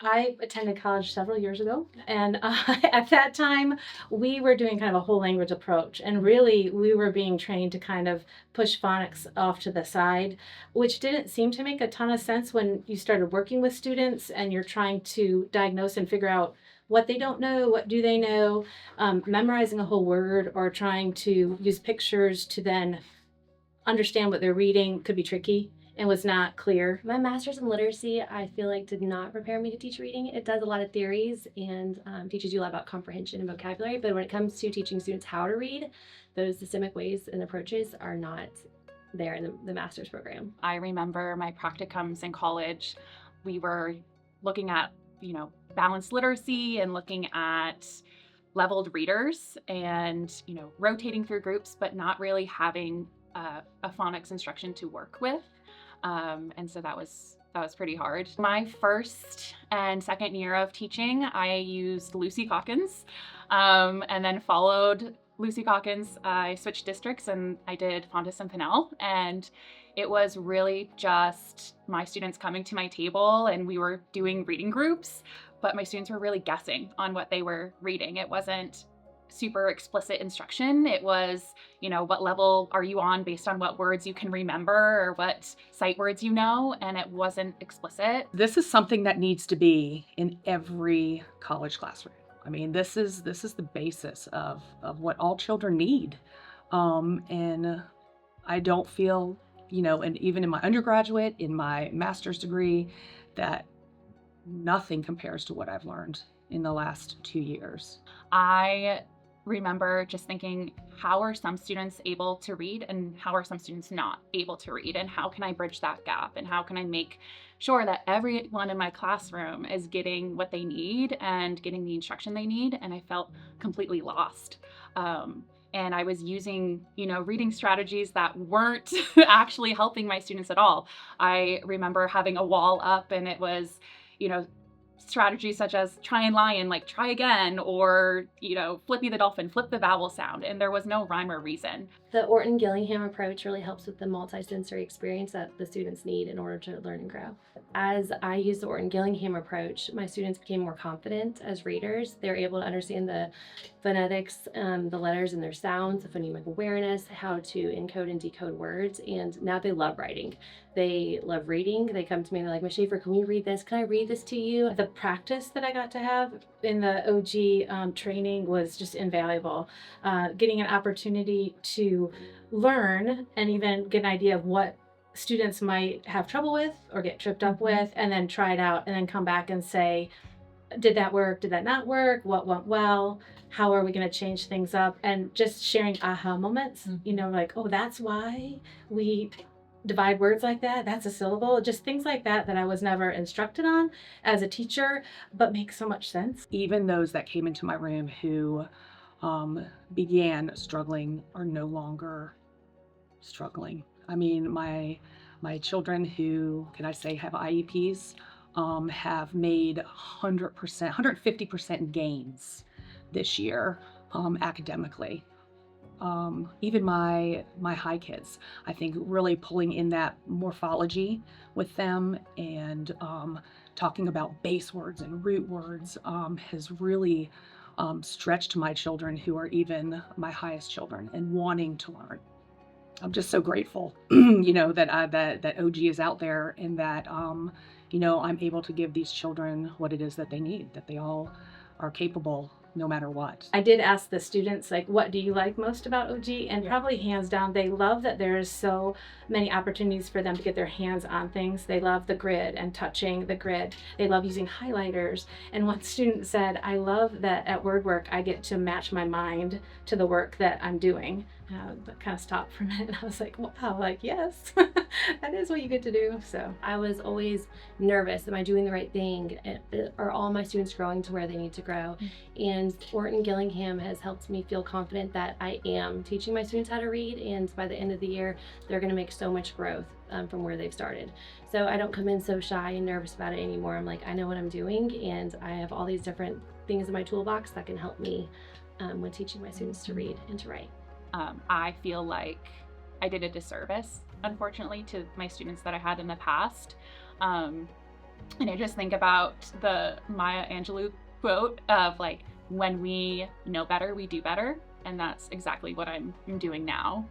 I attended college several years ago, and at that time, we were doing kind of a whole language approach, and really, we were being trained to kind of push phonics off to the side, which didn't seem to make a ton of sense when you started working with students and you're trying to diagnose and figure out what they don't know, what do they know, memorizing a whole word or trying to use pictures to then understand what they're reading could be tricky and was not clear. My master's in literacy, I feel like, did not prepare me to teach reading. It does a lot of theories and teaches you a lot about comprehension and vocabulary. But when it comes to teaching students how to read, those systemic ways and approaches are not there in the master's program. I remember my practicums in college. We were looking at, balanced literacy and looking at leveled readers and, rotating through groups, but not really having a phonics instruction to work with. And so that was pretty hard. My first and second year of teaching, I used Lucy Calkins, and then followed Lucy Calkins. I switched districts and I did Fountas and Pinnell, and it was really just my students coming to my table and we were doing reading groups, but my students were really guessing on what they were reading. It wasn't super explicit instruction. It was, what level are you on based on what words you can remember or what sight words you know, and it wasn't explicit. This is something that needs to be in every college classroom. I mean, this is the basis of what all children need. And I don't feel, and even in my undergraduate, in my master's degree, that nothing compares to what I've learned in the last 2 years. I remember just thinking, how are some students able to read and how are some students not able to read? And how can I bridge that gap? And how can I make sure that everyone in my classroom is getting what they need and getting the instruction they need? And I felt completely lost. And I was using, reading strategies that weren't actually helping my students at all. I remember having a wall up and it was, strategies such as try and lion, like try again, or, Flippy the dolphin, flip the vowel sound. And there was no rhyme or reason. The Orton-Gillingham approach really helps with the multisensory experience that the students need in order to learn and grow. As I used the Orton-Gillingham approach, my students became more confident as readers. They're able to understand the phonetics, the letters and their sounds, the phonemic awareness, how to encode and decode words, and now they love writing. They love reading. They come to me and they're like, Ms. Schaefer, can we read this? Can I read this to you? The practice that I got to have in the OG training was just invaluable. Getting an opportunity to learn and even get an idea of what students might have trouble with or get tripped up with, and then try it out and then come back and say, did that work? Did that not work? What went well? How are we going to change things up? And just sharing aha moments, like, oh, that's why we divide words like that. That's a syllable. Just things like that I was never instructed on as a teacher, but make so much sense. Even those that came into my room who began struggling are no longer struggling. I mean, my children who, can I say, have IEPs, have made 100%, 150% gains this year academically. Even my high kids, I think really pulling in that morphology with them and talking about base words and root words has really stretched my children, who are even my highest children, and wanting to learn. I'm just so grateful, that OG is out there and that, I'm able to give these children what it is that they need, that they all are capable no matter what. I did ask the students, like, what do you like most about OG? And probably hands down, they love that there's so many opportunities for them to get their hands on things. They love the grid and touching the grid. They love using highlighters. And one student said, I love that at word work, I get to match my mind to the work that I'm doing. But kind of stopped for a minute and I was like, wow, like, yes, that is what you get to do. So I was always nervous. Am I doing the right thing? Are all my students growing to where they need to grow? And Orton-Gillingham has helped me feel confident that I am teaching my students how to read. And by the end of the year, they're going to make so much growth from where they've started. So I don't come in so shy and nervous about it anymore. I'm like, I know what I'm doing and I have all these different things in my toolbox that can help me when teaching my students to read and to write. I feel like I did a disservice, unfortunately, to my students that I had in the past. And I just think about the Maya Angelou quote of like, when we know better, we do better. And that's exactly what I'm doing now.